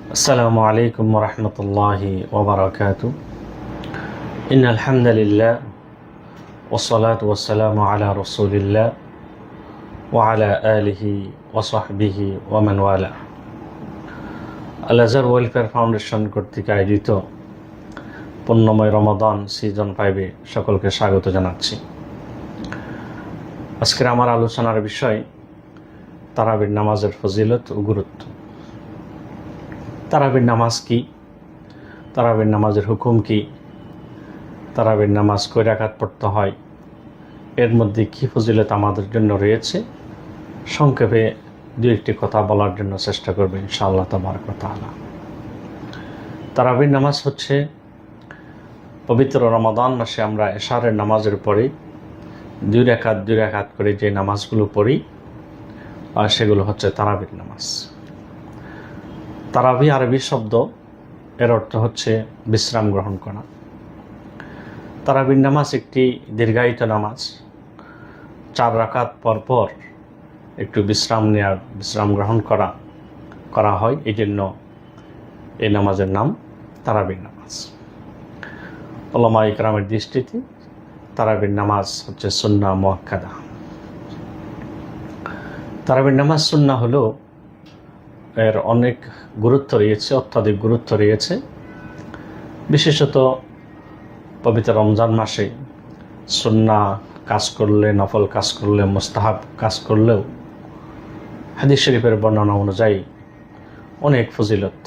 السلام عليكم ورحمة الله وبركاته. إن الحمد لله والصلاة والسلام على رسول الله وعلى آله وصحبه ومن والاه. Al Azhar welfare foundation কর্তৃক আয়োজিত পুণ্যময় রমাদান সিজন 5-এ সকলকে স্বাগত জানাচ্ছি। আজকের আমার আলোচনার বিষয় তারাবির নামাজের ফজিলত ও গুরুত্ব। তারাবির নামাজ কি, তারাবির নামাজের হুকুম কি, তারাবির নামাজ কয় রাকাত পড়তে হয়, এর মধ্যে কি ফজিলত আমাদের জন্য রয়েছে, সংক্ষেপে দু একটি কথা বলার জন্য চেষ্টা করবে ইনশাআল্লাহ তাবারক ওয়া তাআলা। তারাবির নামাজ হচ্ছে পবিত্র রমাদান মাসে আমরা এশারের নামাজের পরে দুই রাকাত করে যে নামাজগুলো পড়ি সেগুলো হচ্ছে তারাবির নামাজ। তারাবি আরবি শব্দ, এর অর্থ হচ্ছে বিশ্রাম গ্রহণ করা। তারাবির নামাজ একটি দীর্ঘায়িত নামাজ। 4 রাকাত পর একটু বিশ্রাম গ্রহণ করা হয়, এই জন্য এই নামাজের নাম তারাবির নামাজ। উলামা ইকরামের দৃষ্টিতে তারাবির নামাজ হচ্ছে সুন্নাহ মুআক্কাদা। তারাবির নামাজ সুন্নাহ হলো এর অনেক গুরুত্ব রয়েছে, অত্যাধিক গুরুত্ব রয়েছে। বিশেষত পবিত্র রমজান মাসে সুন্নাহ কাজ করলে, নফল কাজ করলে, মুস্তাহাব কাজ করলেও হাদিস শরীফের বর্ণনা অনুযায়ী অনেক ফজিলত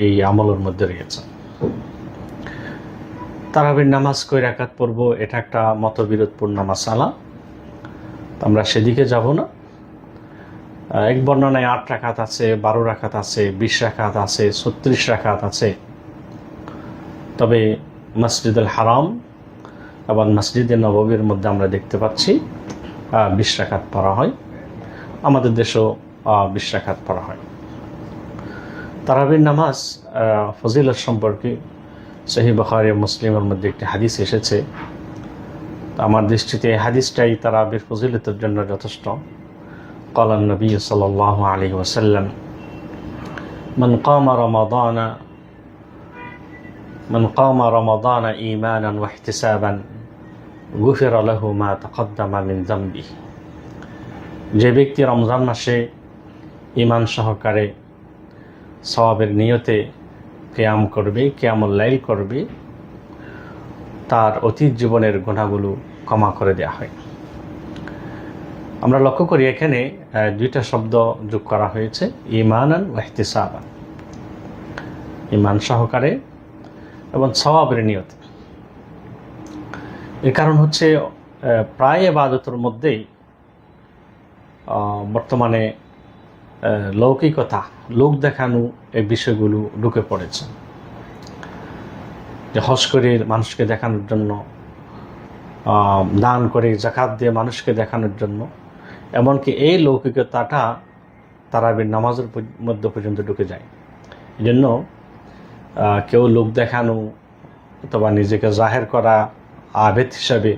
এই আমলের মধ্যে রয়েছে। তারাবির নামাজ কয় রাকাত পড়ব, এটা একটা মতবিরোধপূর্ণ মাসালা, আমরা সেদিকে যাব না। এক বর্ণনায় 8 রাকাত আছে, 12 রাকাত আছে, 20 রাকাত আছে, 36 রাকাত আছে। তবে মসজিদুল হারাম এবং মসজিদে নববীর মধ্যে আমরা দেখতে পাচ্ছি 20 রাকাত পড়া হয়। আমাদের দেশেও 20 রাকাত পড়া হয়। তারাবির নামাজ ফজিলত সম্পর্কে সহিহ বুখারী ও মুসলিমের মধ্যে একটি হাদিস এসেছে। আমার দৃষ্টিতে এই হাদিসটাই তারাবির ফজিলতের জন্য যথেষ্ট। قال النبي صلى الله عليه وسلم من قام رمضان إيمانا واحتسابا غفر له ما تقدم من ذنبه। যে ব্যক্তি রমজান মাসে ঈমান সহকারে সওয়াবের নিয়তে কিয়াম করবে, কিয়ামুল লাইল করবে, তার অতীত জীবনের গুনাহগুলো ক্ষমা করে দেওয়া হয়। আমরা লক্ষ্য করি এখানে 2টা শব্দ যোগ করা হয়েছে, ঈমানান ওয়া ইহতিসাবান, ঈমান সহকারে এবং সওয়াবের নিয়তে। এর কারণ হচ্ছে প্রায় ইবাদতের মধ্যেই বর্তমানে লৌকিকতা, লোক দেখানো এই বিষয়গুলো ঢুকে পড়েছে। যে হজ করে মানুষকে দেখানোর জন্য, দান করে যাকাত দিয়ে মানুষকে দেখানোর জন্য, এমনকি এই লৌকিকতাটা তারাবির নামাজের মধ্যে পর্যন্ত ঢুকে যায়। এই জন্য কেউ লোক দেখানো অথবা নিজেকে জাহের করা আবেদ হিসাবে,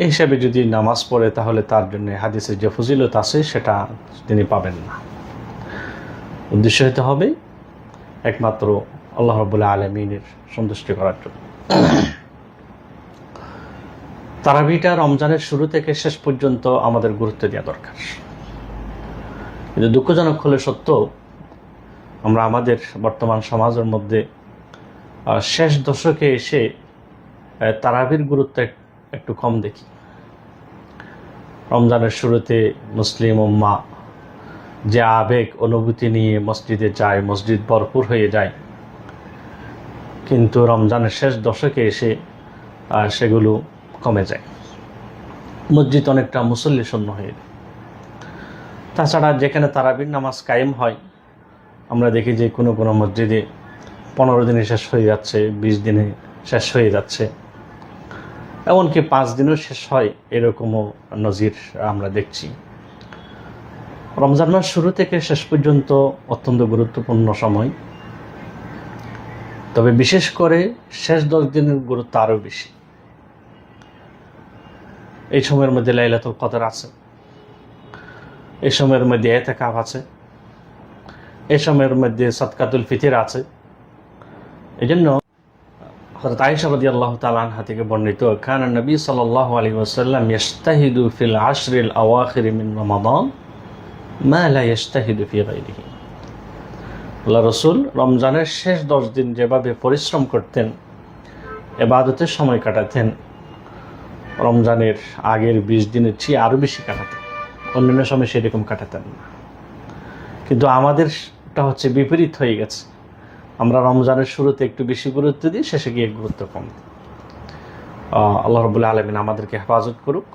এই হিসাবে যদি নামাজ পড়ে তাহলে তার জন্য হাদিসের যে ফজিলত আছে সেটা তিনি পাবেন না। উদ্দেশ্য হতে হবে একমাত্র আল্লাহ রাব্বুল আলামিনের সন্তুষ্টি করার জন্য। তারাবিটা রমজানের শুরু থেকে শেষ পর্যন্ত আমাদের গুরুত্ব দেওয়া দরকার। কিন্তু দুঃখজনক হলে সত্য, আমরা আমাদের বর্তমান সমাজের মধ্যে শেষ দশকে এসে তারাবির গুরুত্ব একটু কম দেখি। রমজানের শুরুতে মুসলিম উম্মাহ যে আবেগ অনুভূতি নিয়ে মসজিদে যায়, মসজিদ ভরপুর হয়ে যায়, কিন্তু রমজানের শেষ দশকে এসে সেগুলো কমে যায়। মসজিদ অনেকটা মুসল্লি শূন্য হয়ে যায়। তাছাড়া যেখানে তারাবির নামাজ কায়েম হয়, আমরা দেখি যে কোনো কোনো মসজিদে 15 দিনে শেষ হয়ে যাচ্ছে, 20 দিনে শেষ হয়ে যাচ্ছে, এমনকি 5 দিনও শেষ হয়, এরকমও নজির আমরা দেখছি। রমজান মাস শুরু থেকে শেষ পর্যন্ত অত্যন্ত গুরুত্বপূর্ণ সময়। তবে বিশেষ করে শেষ 10 দিনের গুরুত্ব আরও বেশি। এই সময়ের মধ্যে লাইলাতুল কদর আছে, এই সময়ের মধ্যে ইতিকাফ আছে, এই সময়ের মধ্যে সদকাতুল ফিতর আছে। এই জন্য হযরত আয়েশা রাদিয়াল্লাহু তাআলা আনহা থেকে বর্ণিত, কানা নবী সাল্লাল্লাহু আলাইহি ওয়াসাল্লাম ইজতাহিদু ফিল আশরিল আওয়াখির মিন রমাদান মা লা ইজতাহিদু ফি গায়রিহি। আল্লাহ রাসূল রমজানের শেষ 10 দিন যেভাবে পরিশ্রম করতেন, ইবাদতের সময় কাটাতেন, রমজানের আগের 20 দিনের চেয়ে আরও বেশি কাটাতেন, অন্যান্য সময় সেরকম কাটাতেন না। কিন্তু আমাদেরটা হচ্ছে বিপরীত হয়ে গেছে। আমরা রমজানের শুরুতে একটু বেশি গুরুত্ব দিই, শেষে গিয়ে গুরুত্ব কম দিই। আল্লাহ রাব্বুল আলামিন আমাদেরকে হেফাজত করুক,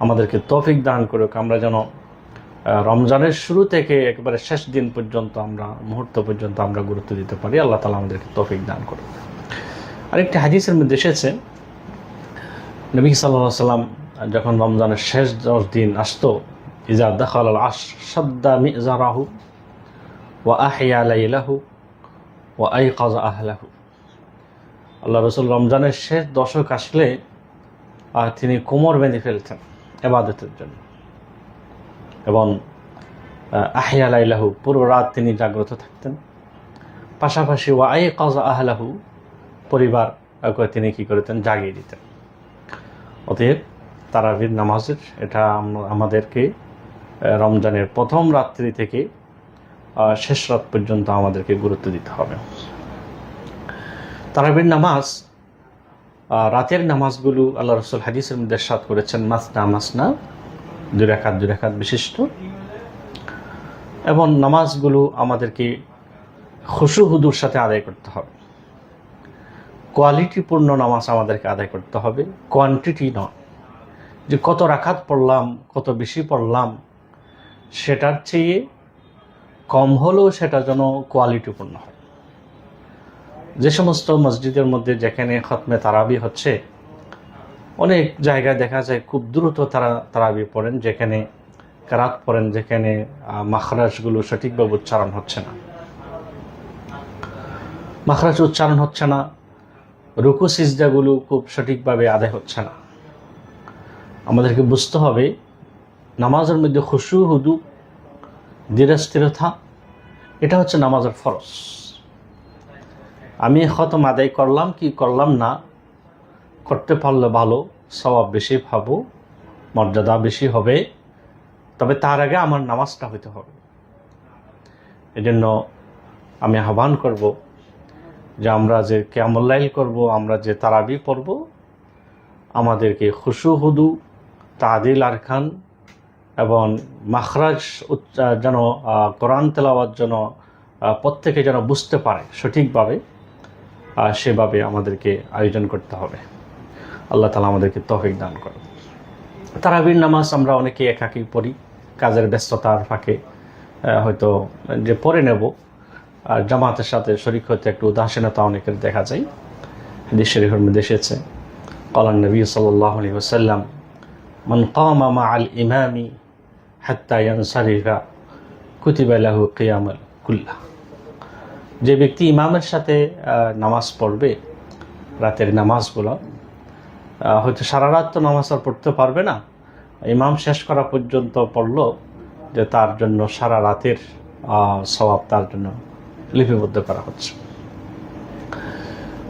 আমাদেরকে তৌফিক দান করুক, আমরা যেন রমজানের শুরু থেকে একেবারে শেষ দিন পর্যন্ত, মুহূর্ত পর্যন্ত আমরা গুরুত্ব দিতে পারি। আল্লাহ তাআলা আমাদেরকে তৌফিক দান করুক। আরেকটি হাদিসের মধ্যে এসেছে, নবী সাল্লাল্লাহু আলাইহি ওয়াসাল্লাম যখন রমজানের শেষ 10 দিন আসতো, ইজা দাখালাল আশর শাদ্দা মিজারাহু ওয়া আহইয়া লাইলাহু ওয়া আইকাযা আহলাহু। আল্লাহ রাসূল রমজানের শেষ দশক আসলে তিনি কোমর বেঁধে ফেলতেন ইবাদতের জন্য, এবং আহইয়া লাইলাহু, পুরো রাত তিনি জাগ্রত থাকতেন। পাশাপাশি ওয়া আইকাযা আহলাহু, পরিবারকে তিনি কী করতেন, জাগিয়ে দিতেন। অতএব তারাবির নামাজের এটা আমাদেরকে রমজানের প্রথম রাত্রি থেকে শেষ রাত পর্যন্ত আমাদেরকে গুরুত্ব দিতে হবে। তারাবির নামাজ, রাতের নামাজগুলো আল্লাহ রাসূল হাদিসের মধ্যে ইরশাদ করেছেন মাসনা মাসনা, 2 রাকাত বিশিষ্ট, এবং নামাজগুলো আমাদেরকে খুশু হুদুর সাথে আদায় করতে হবে। কোয়ালিটিপূর্ণ নামাজ আমাদেরকে আদায় করতে হবে, কোয়ান্টিটি নয়। যে কত রাকাত পড়লাম, কত বেশি পড়লাম, সেটার চেয়ে কম হলেও সেটা যেন কোয়ালিটিপূর্ণ হয়। যে সমস্ত মসজিদের মধ্যে যেখানে খতমে তারাবি হচ্ছে, অনেক জায়গায় দেখা যায় খুব দ্রুত তারাবি পড়েন, যেখানে কেরাত পড়েন, যেখানে মাখরাজগুলো সঠিকভাবে উচ্চারণ হচ্ছে না, মাখরাজ উচ্চারণ হচ্ছে না, রুকু সিজদাগুলো খুব সঠিকভাবে আদায় হচ্ছে না। আমাদেরকে বুঝতে হবে নামাজের মধ্যে খুশু হুদু, ধীরস্থিরতা, এটা হচ্ছে নামাজের ফরজ। আমি খতম আদায় করলাম কি করলাম না, করতে পারলে ভালো, সওয়াব বেশি পাবো, মর্যাদা বেশি হবে, তবে তার আগে আমার নামাজটা হইতে হবে। এজন্য আমি আহ্বান করব যে আমরা যে কিয়ামুল লাইল করব, আমরা যে তারাবি পড়ব, আমাদেরকে খুশু হুদু, তাদিল আরকান এবং মাখরাজ যেন কোরআন তেলাওয়াত যেন প্রত্যেকে যেন বুঝতে পারে সঠিকভাবে, সেভাবে আমাদেরকে আয়োজন করতে হবে। আল্লাহ তাআলা আমাদেরকে তৌফিক দান করুন। তারাবির নামাজ আমরা অনেকে একাকী পড়ি, কাজের ব্যস্ততার ফাঁকে হয়তো যে পড়ে নেব, আর জামাতের সাথে শরীক হতে একটু উদাসীনতা অনেকের দেখা যায়। হাদিস শরীফের মধ্যে এসেছে, ক্বালান নবী সাল্লাল্লাহু আলাইহি ওয়াসাল্লাম মান কামা মাআল ইমামি হাত্তা ইয়ানসারিফা কুতিবা লাহু কিয়ামুল কুল্লাহ। যে ব্যক্তি ইমামের সাথে নামাজ পড়বে, রাতের নামাজগুলো, হয়তো সারা রাত তো নামাজ আর পড়তে পারবে না, ইমাম শেষ করা পর্যন্ত পড়লো, যে তার জন্য সারা রাতের সওয়াব তার জন্য লিপিবদ্ধ করা হচ্ছে।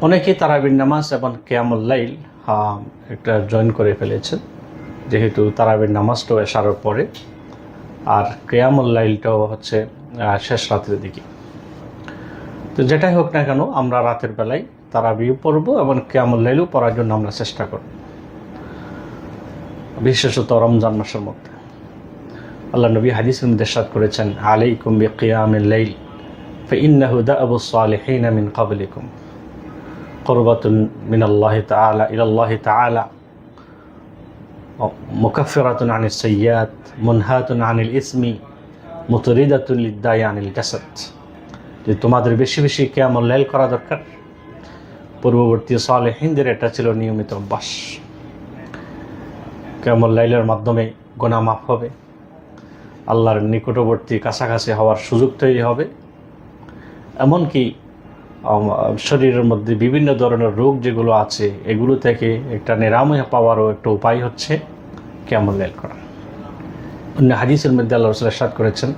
অনেকে তারাবির নামাজ এবং কিয়ামুল লাইল একটা জয়েন করে ফেলেছে, যেহেতু তারাবির নামাজটাও এশারের পরে, আর কিয়ামুল লাইলটাও হচ্ছে শেষ রাতের দিকে। তো যেটাই হোক না কেন, আমরা রাতের বেলায় তারাবিও পড়ব এবং কিয়ামুল লাইলও পড়ার জন্য আমরা চেষ্টা করব, বিশেষত রমজান মাসের মধ্যে। আল্লাহ নবী হাদিসের মধ্যে ইরশাদ করেছেন, আলাইকুম বিকিয়ামিল লাইল ফাইন্নাহু দা'বুস সালিহিন মিন ক্বাবলিকুম কুরবাতুন মিনাল্লাহি তাআলা ইলাল্লাহি তাআলা মুকাফফিরাতুন আনিস সাইয়্যাত মুনহাতুন আনিল ইসমি মুতরিদাতুন লিদ্দাই আনিল জাসাদ। যে তোমাদের বেশি বেশি কিয়ামুল লাইল করা দরকার। পূর্ববর্তী সালেহিনদের এটা ছিল নিয়মিত অভ্যাস। কিয়ামুল লাইলের মাধ্যমে গুনাহ মাফ হবে, আল্লাহর নিকটবর্তী কাছাকাছি হওয়ার সুযোগ তৈরি হবে, এমনকি শরীরের মধ্যে বিভিন্ন ধরনের রোগ যেগুলো আছে এগুলো থেকে একটা নিরাময় পাওয়ারও একটা উপায় হচ্ছে কিয়ামুল লাইল করা। অন্য হাদিসের মধ্যে আল্লাহ রাসূল ইরশাদ করেছেন,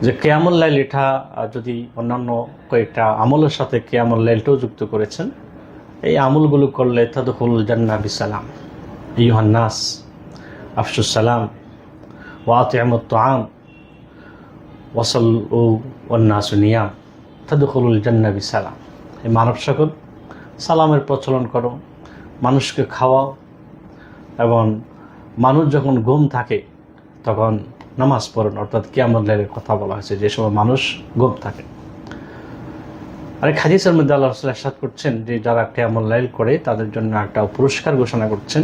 যে কিয়ামুল লাইল এটা যদি অন্যান্য কয়েকটা আমলের সাথে কিয়ামুল লাইলটাও যুক্ত করেছেন, এই আমলগুলো করলে তাদখুলুল জান্নাহ বিসালাম। আইয়ুহান নাস আফশুস সালাম ওয়া আতি'মুত তাআম ওয়াসাল্লু ওয়ান নাসু নিয়াম তাদখুলুল জান্নাহ বিসালাম। এই মানব সকল সালামের প্রচলন করো, মানুষকে খাওয়াও, এবং মানুষ যখন ঘুম থাকে তখন নামাজ পড়ুন। অর্থাৎ কিয়ামুল লাইলের কথা বলা হয়েছে, যে সময় মানুষ ঘুম থাকে। আরেক হাদিসের মধ্যে আল্লাহ রাসূল ইরশাদ করছেন যে যারা কিয়ামুল লাইল করে তাদের জন্য একটা পুরস্কার ঘোষণা করছেন,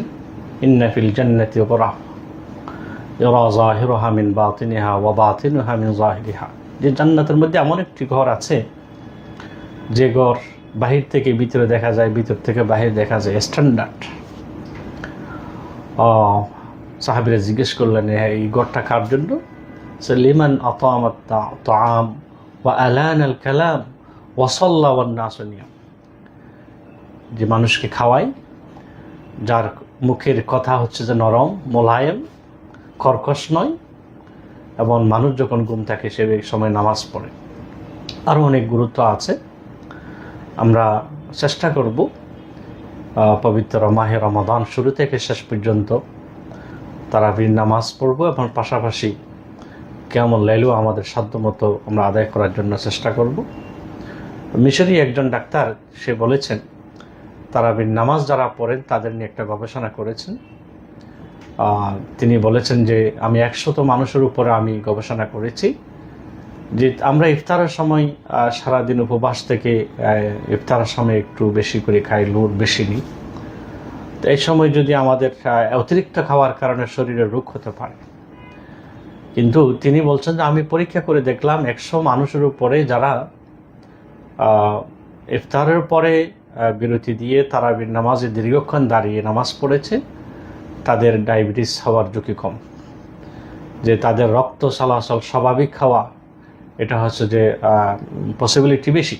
ইন্না ফিল জান্নাতি গরফা ইউরা যাহিরুহা মিন বাতিনিহা ওয়া বাতিনুহা মিন যাহিরিহা। যে জান্নাতের মধ্যে এমন একটি ঘর আছে যে ঘর বাহির থেকে ভিতরে দেখা যায়, ভিতর থেকে বাহির দেখা যায়, স্ট্যান্ডার্ড। সাহাবীরা জিজ্ঞেস করলেন এই ঘরটা কার জন্য? সে লিমান আতামাত তাআম ওয়া আলানাল কালাম ওয়া সাল্লা ওয়ান নাসু নিয়াম। যে মানুষকে খাওয়ায়, যার মুখের কথা হচ্ছে যে নরম, মোলায়েম, কর্কশ নয়, এবং মানুষ যখন ঘুম থাকে সে সময় নামাজ পড়ে। আরও অনেক গুরুত্ব আছে। আমরা চেষ্টা করব পবিত্র মাহে রমাদান শুরু থেকে শেষ পর্যন্ত তারাবির নামাজ পড়ব, এবং পাশাপাশি কিয়ামুল লাইলও আমাদের সাধ্যমতো আমরা আদায় করার জন্য চেষ্টা করব। মিশরি একজন ডাক্তার, সে বলেছেন তারাবির নামাজ যারা পড়েন তাদের নিয়ে একটা গবেষণা করেছেন। তিনি বলেছেন যে আমি 100 মানুষের উপরে আমি গবেষণা করেছি, যে আমরা ইফতারের সময় সারাদিন উপবাস থেকে ইফতারের সময় একটু বেশি করে খাই, লুট বেশি নিই। তো এই সময় যদি আমাদের অতিরিক্ত খাওয়ার কারণে শরীরে রোগ হতে পারে। কিন্তু তিনি বলছেন যে আমি পরীক্ষা করে দেখলাম 100 মানুষের উপরে যারা ইফতারের পরে বিরতি দিয়ে তারাবির নামাজে দীর্ঘক্ষণ দাঁড়িয়ে নামাজ পড়েছে, তাদের ডায়াবেটিস হওয়ার ঝুঁকি কম। যে তাদের রক্ত চলাচল স্বাভাবিক খাওয়া, এটা হচ্ছে যে পসিবিলিটি বেশি।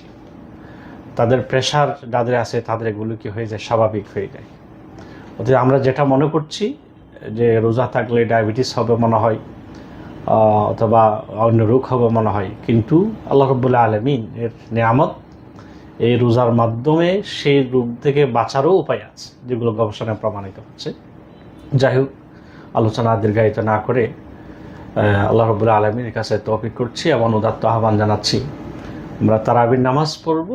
তাদের প্রেশার যাদের আছে তাদের এগুলো কি হয়ে যায়, স্বাভাবিক হয়ে যায়। অর্থাৎ আমরা যেটা মনে করছি যে রোজা থাকলে ডায়াবেটিস হবে মনে হয়, অথবা অন্য রোগ হবে মনে হয়, কিন্তু আল্লাহ রাব্বুল আলামিন এর নিয়ামত, এই রোজার মাধ্যমে সেই রোগ থেকে বাঁচারও উপায় আছে, যেগুলো গবেষণায় প্রমাণিত হচ্ছে। যাই হোক, আলোচনা দীর্ঘায়িত না করে আল্লাহ রাব্বুল আলামিনের কাছে তৌফিক করছি এবং উদাত্ত আহ্বান জানাচ্ছি, আমরা তারাবির নামাজ পড়ব,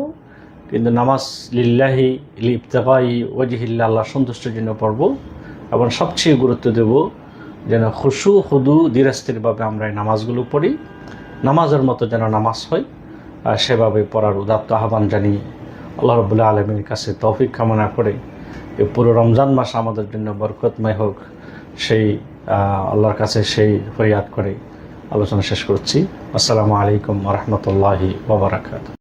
কিন্তু নামাজ লিল্লাহি লিবতাগাই ওয়াজহিল্লাহ, আল্লাহর সন্তুষ্টির জন্য পড়ব, এবং সবচেয়ে গুরুত্ব দেব যেন খুশু খুদু ধীরস্থিরভাবে আমরা এই নামাজগুলো পড়ি, নামাজের মতো যেন নামাজ হয়, সেভাবে পড়ার উদাত্ত আহ্বান জানিয়ে আল্লাহ রাব্বুল আলামিনের কাছে তৌফিক কামনা করে এই পুরো রমজান মাস আমাদের জন্য বরকতময় হোক, সেই আল্লাহর কাছে সেই ফরিয়াদ করে আলোচনা শেষ করছি। আসসালামু আলাইকুম ওয়া রাহমাতুল্লাহি ওয়া বারাকাতুহু।